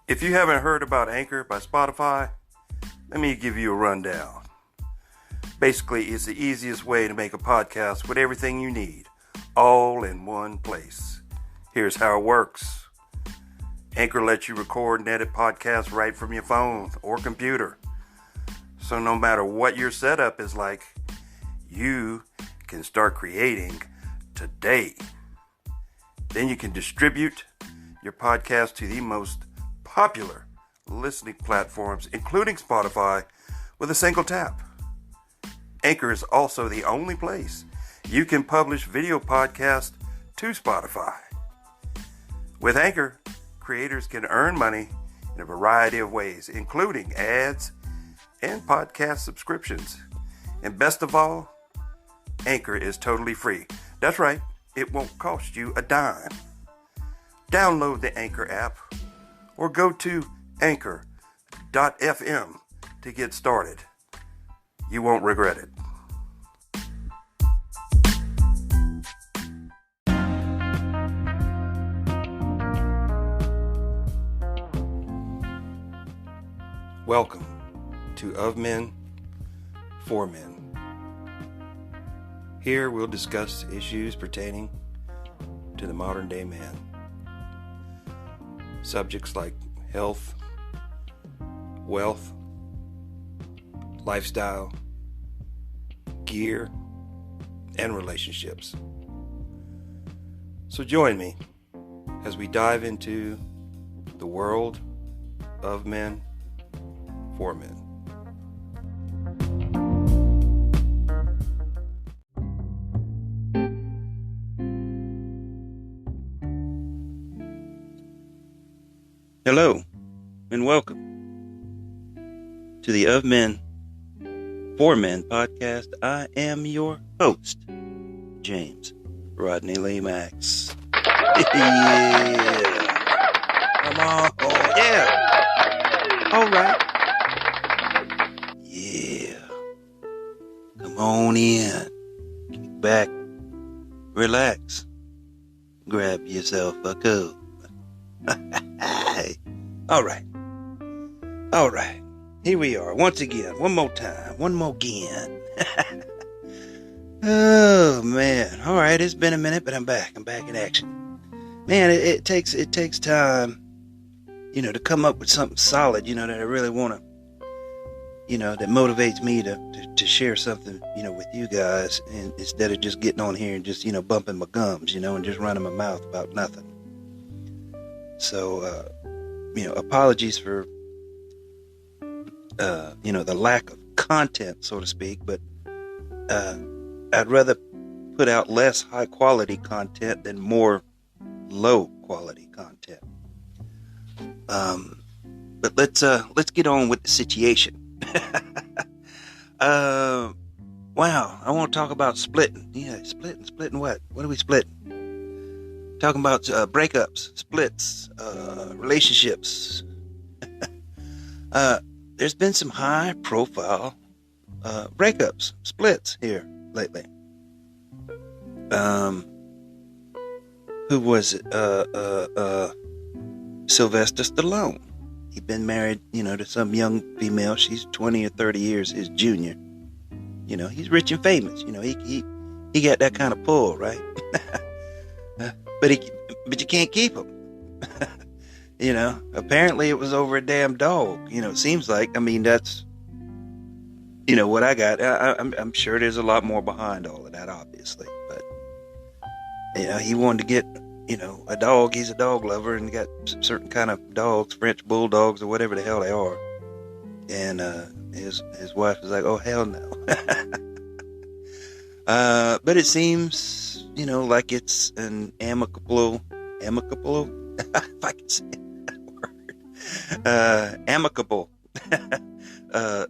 If you haven't heard about Anchor by Spotify, let me give you a rundown. Basically, it's the easiest way to make a podcast with everything you need, all in one place. Here's how it works. Anchor lets you record and edit podcasts right from your phone or computer. So no matter what your setup is like, you can start creating today. Then you can distribute your podcast to the most popular listening platforms, including Spotify, with a single tap. Anchor is also the only place you can publish video podcasts to Spotify. With Anchor, creators can earn money in a variety of ways, including ads and podcast subscriptions. And best of all, Anchor is totally free. That's right, it won't cost you a dime. Download the Anchor app or go to anchor.fm to get started. You won't regret it. Welcome to Of Men, For Men. Here we'll discuss issues pertaining to the modern day man. Subjects like health, wealth, lifestyle, gear, and relationships. So join me as we dive into the world of men for men. Hello, and welcome to the Of Men, For Men podcast. I am your host, James Rodney Lee Max. Yeah. Come on. Oh, yeah. All right. Yeah. Come on in. Kick back. Relax. Grab yourself a cup. All right. Here we are once again. One more time. One more again. Oh man. All right. It's been a minute, but I'm back. I'm back in action. Man, it takes time, to come up with something solid, that I really want to, that motivates me to share something, with you guys, and instead of just getting on here and just, bumping my gums, and just running my mouth about nothing. So, apologies for, the lack of content, so to speak, but I'd rather put out less high quality content than more low quality content. But let's get on with the situation. Wow, I want to talk about splitting. Yeah, splitting what? What are we splitting? Talking about breakups, splits, relationships. There's been some high-profile breakups, splits here lately. Who was it? Sylvester Stallone. He'd been married, to some young female. She's 20 or 30 years his junior. He's rich and famous. He got that kind of pull, right? But you can't keep him. Apparently it was over a damn dog. It seems like, that's, what I got. I'm sure there's a lot more behind all of that, obviously. But, he wanted to get, a dog. He's a dog lover and got certain kind of dogs, French bulldogs or whatever the hell they are. And his wife was like, oh, hell no. But it seems, like it's an amicable, if I can say that word, amicable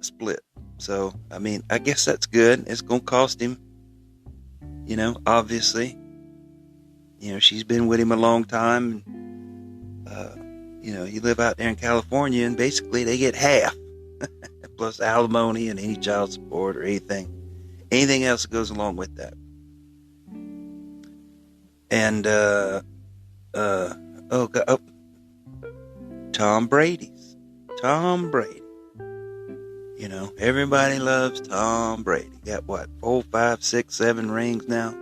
split. So, I guess that's good. It's going to cost him, obviously. She's been with him a long time. You live out there in California and basically they get half. Plus alimony and any child support or anything else that goes along with that. And Tom Brady's. Tom Brady. You know, everybody loves Tom Brady. Got what, 4, 5, 6, 7 rings now?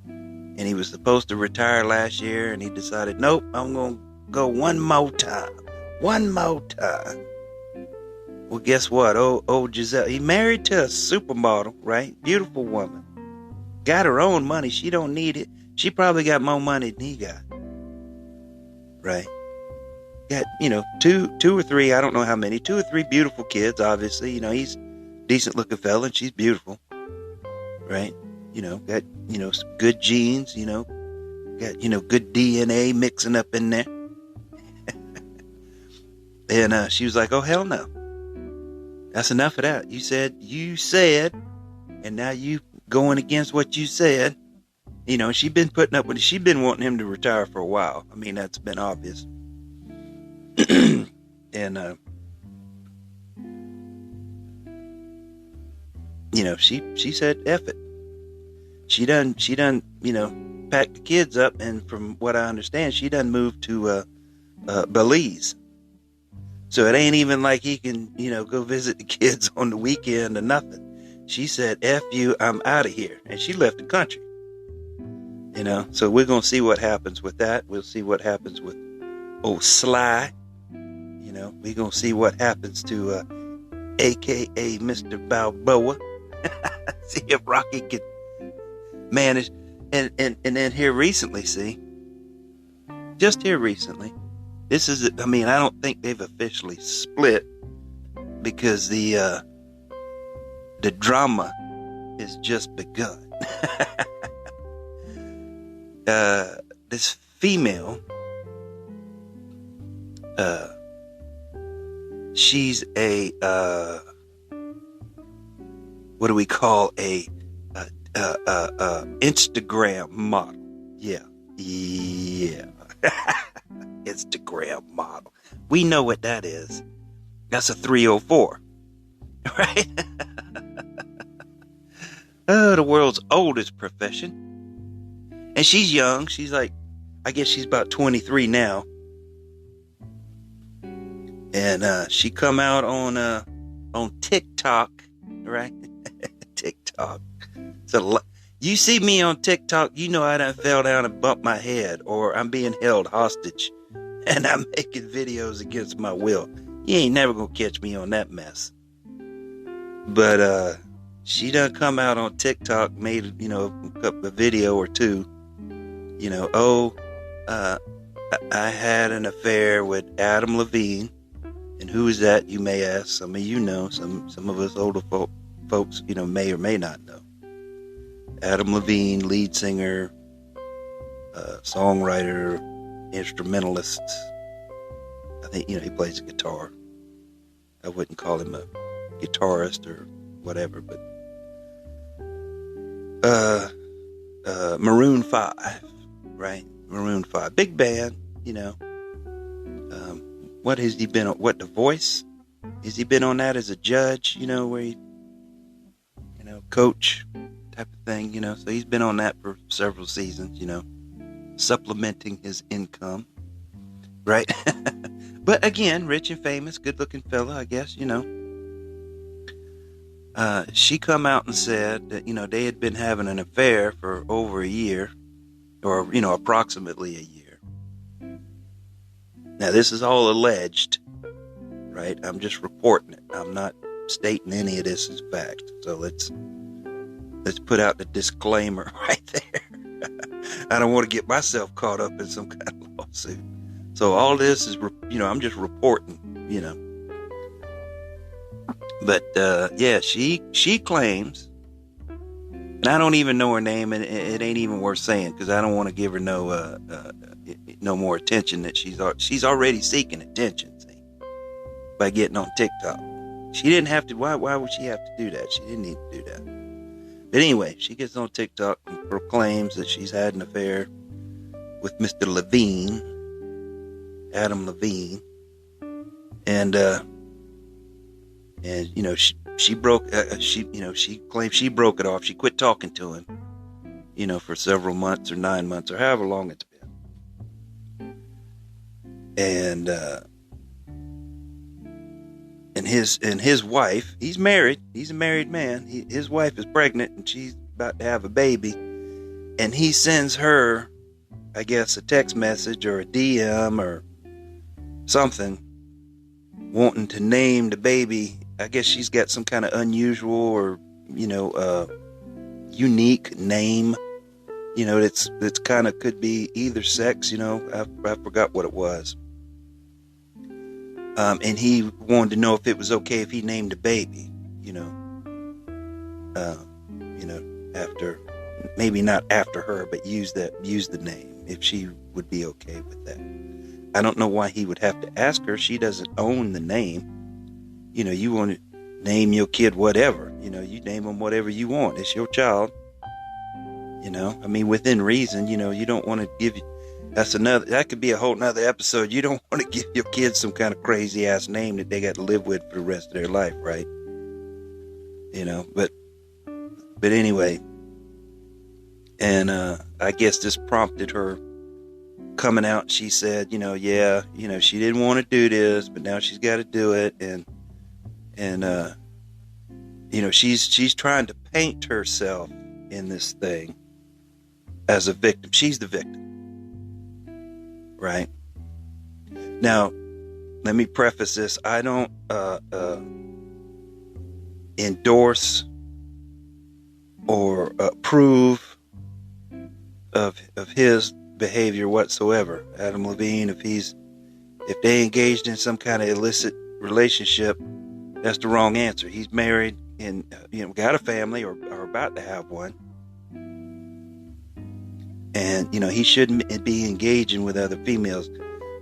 And he was supposed to retire last year, and he decided, nope, I'm going to go one more time. One more time. Well, guess what? Oh, Giselle, he married to a supermodel, right? Beautiful woman. Got her own money. She don't need it. She probably got more money than he got. Right? Got, you know, two or three, I don't know how many, 2 or 3 beautiful kids, obviously. You know, he's a decent looking fella and she's beautiful. Right? You know, got, you know, some good genes, you know, got, you know, good DNA mixing up in there. And she was like, oh, hell no. That's enough of that. You said, and now you going against what you said. You know, she's been putting up with it. She's been wanting him to retire for a while. I mean, that's been obvious. And, you know, she said, F it. She done, you know, packed the kids up. And from what I understand, she done moved to, Belize. So it ain't even like he can, you know, go visit the kids on the weekend or nothing. She said, F you, I'm out of here. And she left the country. You know, so we're going to see what happens with that. We'll see what happens with old Sly. You know, we're going to see what happens to a.k.a. Mr. Balboa. See if Rocky can manage. And then here recently, just here recently, this is, I mean, I don't think they've officially split because the drama has just begun. This female, she's a, what do we call a Instagram model. Yeah. Instagram model. We know what that is. That's a 304. Right? Oh, the world's oldest profession. And she's young. She's like, I guess she's about 23 now. And she come out on TikTok, right? TikTok. So you see me on TikTok, you know I done fell down and bumped my head, or I'm being held hostage and I'm making videos against my will. You ain't never gonna catch me on that mess. But she done come out on TikTok, made, you know, a video or two. You know, I had an affair with Adam Levine. And who is that, you may ask? Some of you know. Some of us older folks, you know, may or may not know. Adam Levine, lead singer, songwriter, instrumentalist. I think, you know, he plays the guitar. I wouldn't call him a guitarist or whatever, but Maroon 5, right? Maroon 5, big band, you know. What has he been on? What, The Voice? Has he been on that as a judge, you know, where he, you know, coach type of thing, you know? So he's been on that for several seasons, you know, supplementing his income, right? But again, rich and famous, good looking fella, I guess, you know. She come out and said that, you know, they had been having an affair for over a year, or, you know, approximately a year. Now, this is all alleged, right? I'm just reporting it. I'm not stating any of this as fact. So let's put out the disclaimer right there. I don't want to get myself caught up in some kind of lawsuit. So all this is, you know, I'm just reporting, you know. But, yeah, she claims, and I don't even know her name, and it ain't even worth saying because I don't want to give her no more attention that she's already seeking attention, see, by getting on TikTok. She didn't have to. Why would she have to do that? She didn't need to do that. But anyway, she gets on TikTok and proclaims that she's had an affair with Mr. Levine, Adam Levine, and you know, she broke. She claims she broke it off. She quit talking to him, you know, for several months or 9 months or however long it's been. and his wife, he's married. He's a married man. His wife is pregnant, and she's about to have a baby. And he sends her, I guess, a text message or a DM or something, wanting to name the baby. I guess she's got some kind of unusual or, unique name. That's kind of could be either sex. I forgot what it was. And he wanted to know if it was okay if he named the baby. After, maybe not after her, but use the name, if she would be okay with that. I don't know why he would have to ask her. She doesn't own the name. You want to name your kid whatever. You name them whatever you want. It's your child. Within reason. You don't want to give. That could be a whole nother episode. You don't want to give your kids some kind of crazy ass name that they got to live with for the rest of their life, right? But anyway. And I guess this prompted her coming out. She said, she didn't want to do this, but now she's got to do it. And she's trying to paint herself in this thing as a victim. She's the victim, right? Now, let me preface this. I don't endorse or approve of his behavior whatsoever. Adam Levine, if they engaged in some kind of illicit relationship, that's the wrong answer. He's married and got a family or about to have one, and he shouldn't be engaging with other females.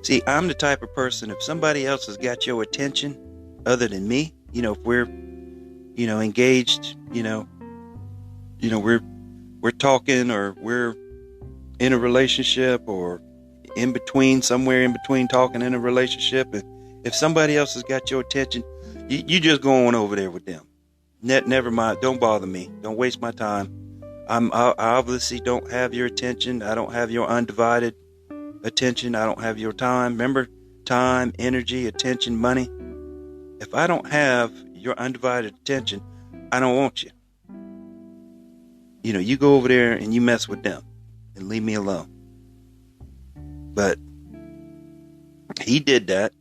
See, I'm the type of person, if somebody else has got your attention other than me, if we're engaged, we're talking, or we're in a relationship, or somewhere in between talking in a relationship, and if somebody else has got your attention, you just go on over there with them. Never mind. Don't bother me. Don't waste my time. I obviously don't have your attention. I don't have your undivided attention. I don't have your time. Remember, time, energy, attention, money. If I don't have your undivided attention, I don't want you. You go over there and you mess with them and leave me alone. But he did that.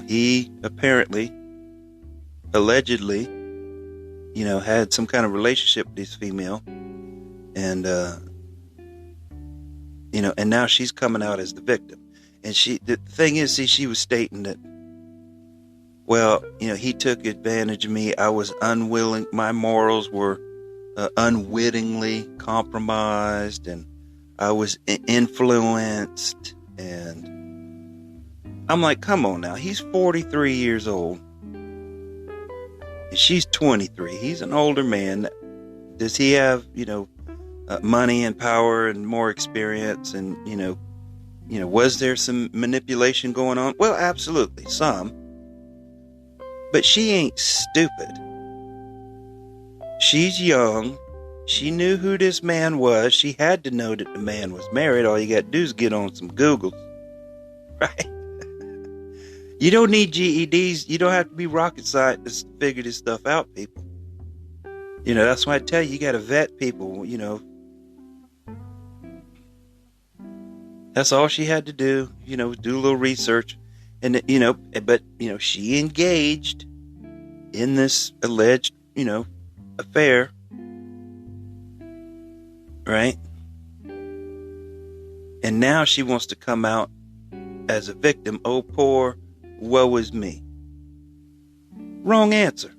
He apparently, allegedly, had some kind of relationship with this female. And, and now she's coming out as the victim. And the thing is, she was stating that, well, he took advantage of me. I was unwilling. My morals were unwittingly compromised, and I was influenced. And I'm like, come on now. He's 43 years old. And she's 23. He's an older man. Does he have, money and power and more experience? And, was there some manipulation going on? Well, absolutely, some. But she ain't stupid. She's young. She knew who this man was. She had to know that the man was married. All you got to do is get on some Google. Right? You don't need GEDs. You don't have to be rocket scientists to figure this stuff out, people. That's why I tell you got to vet people, That's all she had to do, do a little research. And, but, she engaged in this alleged, affair. Right? And now she wants to come out as a victim. Oh, poor, woe is me. Wrong answer.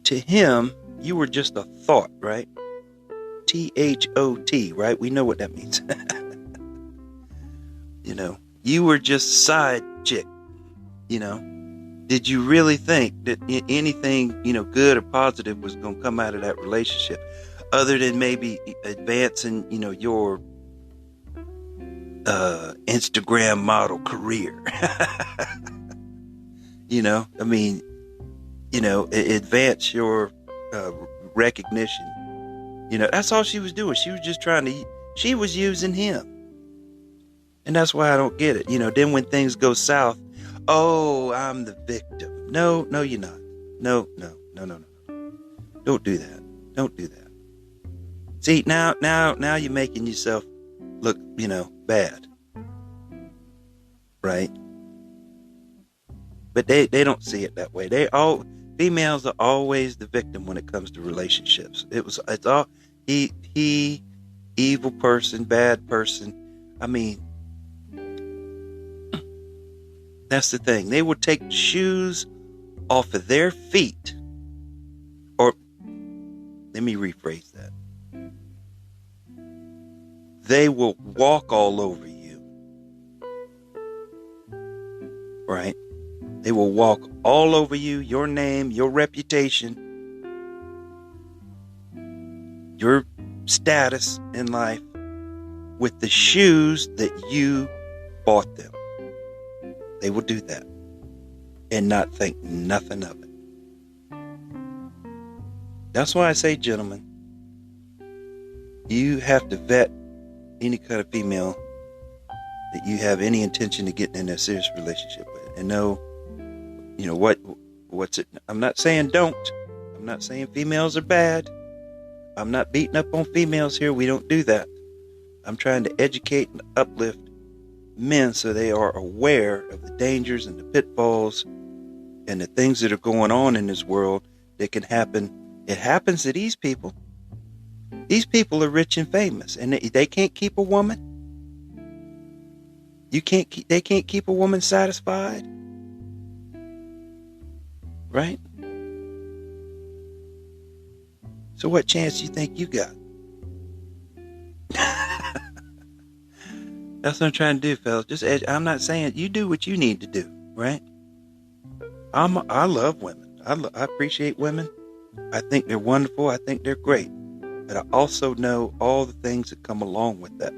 To him, you were just a thought, right? THOT, right? We know what that means. You were just side chick. Did you really think that anything, good or positive was going to come out of that relationship, other than maybe advancing, your Instagram model career? Advance your recognition. That's all she was doing. She was just trying to She was using him. And that's why I don't get it. Then when things go south, oh, I'm the victim. No, you're not. No. Don't do that. Don't do that. See, now you're making yourself look, bad. Right? But they don't see it that way. Females are always the victim when it comes to relationships. It's all he evil person, bad person. I mean, that's the thing. They will take the shoes off of their feet. Or let me rephrase that. They will walk all over you. Right? They will walk all over you, your name, your reputation, your status in life with the shoes that you bought them. They will do that and not think nothing of it. That's why I say, gentlemen, you have to vet any kind of female that you have any intention of getting in a serious relationship with, and know, what's it. I'm not saying don't. I'm not saying females are bad. I'm not beating up on females here. We don't do that. I'm trying to educate and uplift men so they are aware of the dangers and the pitfalls and the things that are going on in this world that can happen. It happens to these people. These people are rich and famous, and they can't keep a woman. They can't keep a woman satisfied. Right? So what chance do you think you got? That's what I'm trying to do, fellas. I'm not saying you do what you need to do, right? I love women. I appreciate women. I think they're wonderful. I think they're great. But I also know all the things that come along with that.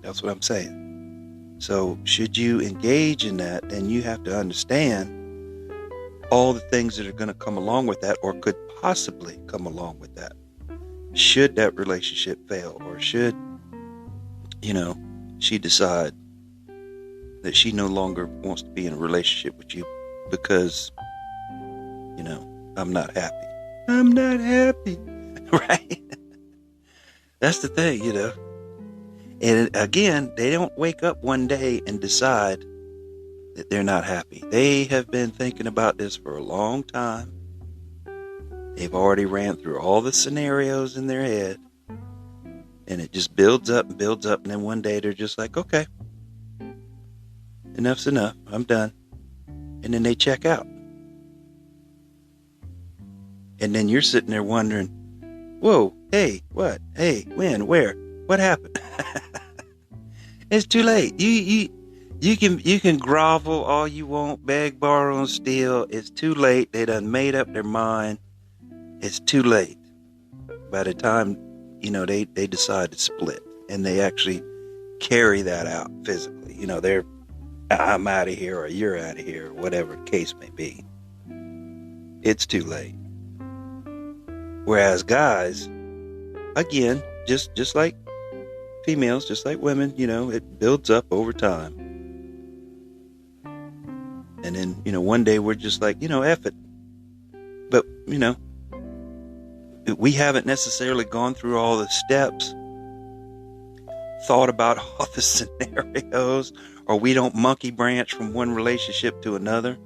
That's what I'm saying. So should you engage in that, then you have to understand all the things that are going to come along with that, or could possibly come along with that. Should that relationship fail, or should, she decide that she no longer wants to be in a relationship with you because, I'm not happy. I'm not happy. Right? That's the thing, And again, they don't wake up one day and decide that they're not happy. They have been thinking about this for a long time. They've already ran through all the scenarios in their head. And it just builds up and builds up. And then one day they're just like, okay, enough's enough. I'm done. And then they check out. And then you're sitting there wondering, whoa, hey, what? Hey, when, where, what happened? It's too late. You can grovel all you want, beg, borrow, and steal. It's too late. They done made up their mind. It's too late. By the time, they decide to split, and they actually carry that out physically. I'm out of here, or you're out of here, or whatever the case may be. It's too late. Whereas guys, again, just like females, just like women, it builds up over time. And then, one day we're just like, F it. But, we haven't necessarily gone through all the steps, thought about all the scenarios, or we don't monkey branch from one relationship to another.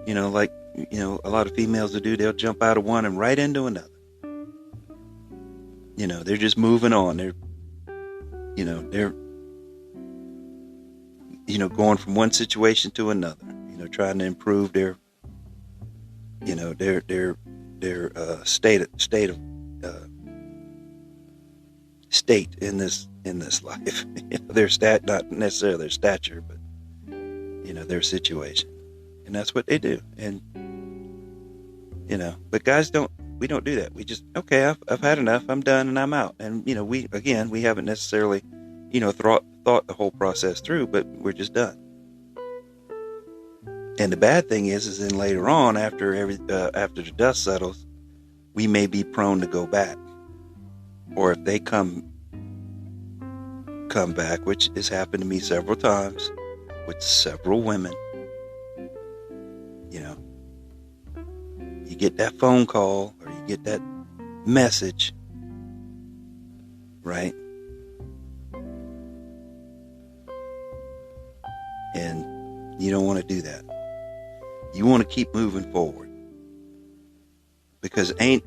A lot of females will do, they'll jump out of one and right into another. They're just moving on. They're going from one situation to another, trying to improve their state in this life. Their not necessarily their stature, but their situation. And that's what they do. And but guys we don't do that. We just, okay, I've had enough, I'm done, and I'm out. And we haven't necessarily thought the whole process through, but we're just done. And the bad thing is then later on, after the dust settles, we may be prone to go back. Or if they come come back, which has happened to me several times with several women. You know, you get that phone call or you get that message, right? And you don't want to do that. You want to keep moving forward. Because if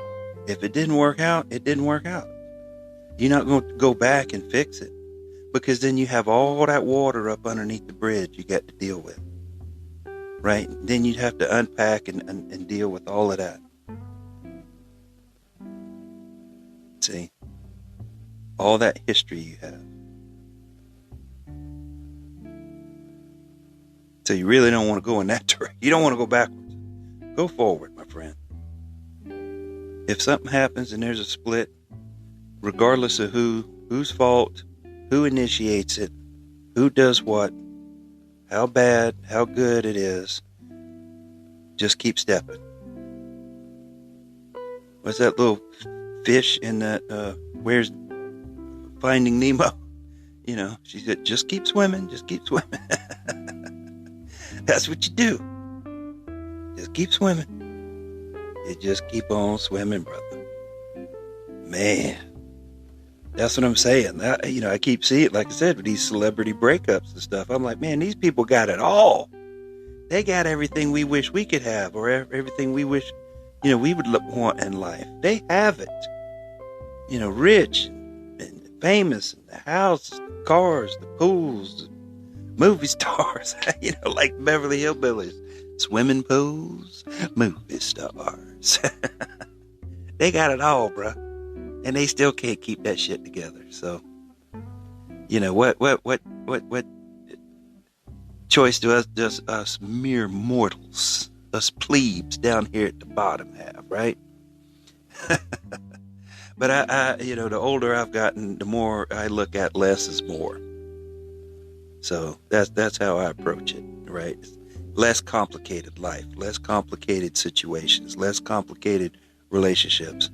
it didn't work out, it didn't work out. You're not going to go back and fix it. Because then you have all that water up underneath the bridge you got to deal with. Right? Then you'd have to unpack and deal with all of that. See? All that history you have. So you really don't want to go in that direction. You don't want to go backwards. Go forward, my friend. If something happens and there's a split, regardless of whose fault, who initiates it, who does what, how bad, how good it is, just keep stepping. What's that little fish in that, where's Finding Nemo? You know, she said, just keep swimming, just keep swimming. That's what you do. Just keep swimming. You just keep on swimming, brother. Man, that's what I'm saying. I keep seeing it, like I said, with these celebrity breakups and stuff. I'm like, man, these people got it all. They got everything we wish we could have, or everything we wish, we would want in life. They have it. Rich and famous, and the houses, the cars, the pools, the movie stars, like Beverly Hillbillies. Swimming pools, movie stars. They got it all, bruh. And they still can't keep that shit together. So, what choice do us mere mortals, us plebes down here at the bottom have, right? But I the older I've gotten, the more I look at less is more. So that's how I approach it, right? Less complicated life, less complicated situations, less complicated relationships.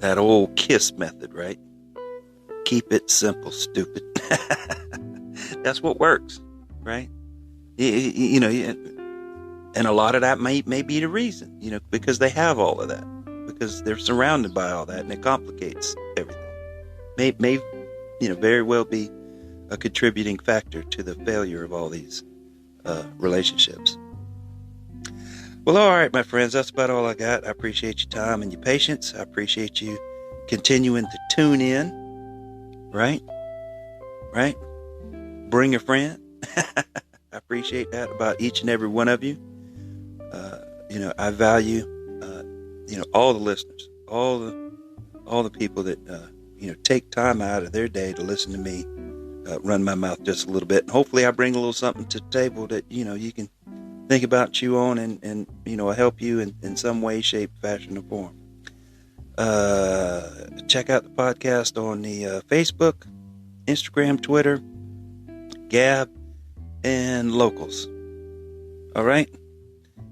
That old KISS method, right? Keep it simple, stupid. That's what works, right? And a lot of that may be the reason, because they have all of that, because they're surrounded by all that, and it complicates everything. May very well be a contributing factor to the failure of all these relationships. Well, all right, my friends, that's about all I got. I appreciate your time and your patience. I appreciate you continuing to tune in, right? Bring a friend. I appreciate that about each and every one of you. I value, all the listeners, all the people that, take time out of their day to listen to me run my mouth just a little bit. And hopefully I bring a little something to the table that, you can think about, chew on, and help you in some way, shape, fashion, or form. Check out the podcast on the Facebook, Instagram, Twitter, Gab, and Locals. All right?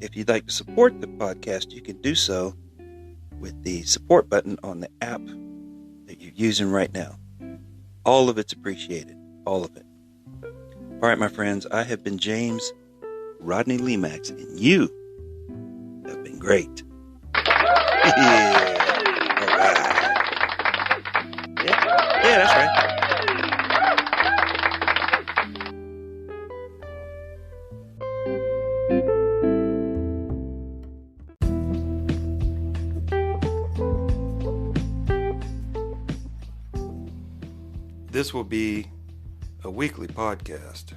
If you'd like to support the podcast, you can do so with the support button on the app that you're using right now. All of it's appreciated. All of it. All right, my friends, I have been James Rodney Lemax, and you have been great. Yeah. All right. Yeah, that's right. This will be a weekly podcast.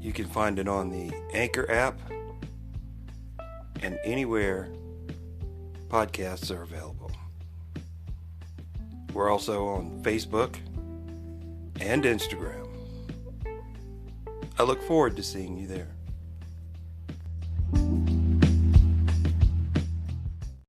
You can find it on the Anchor app and anywhere podcasts are available. We're also on Facebook and Instagram. I look forward to seeing you there.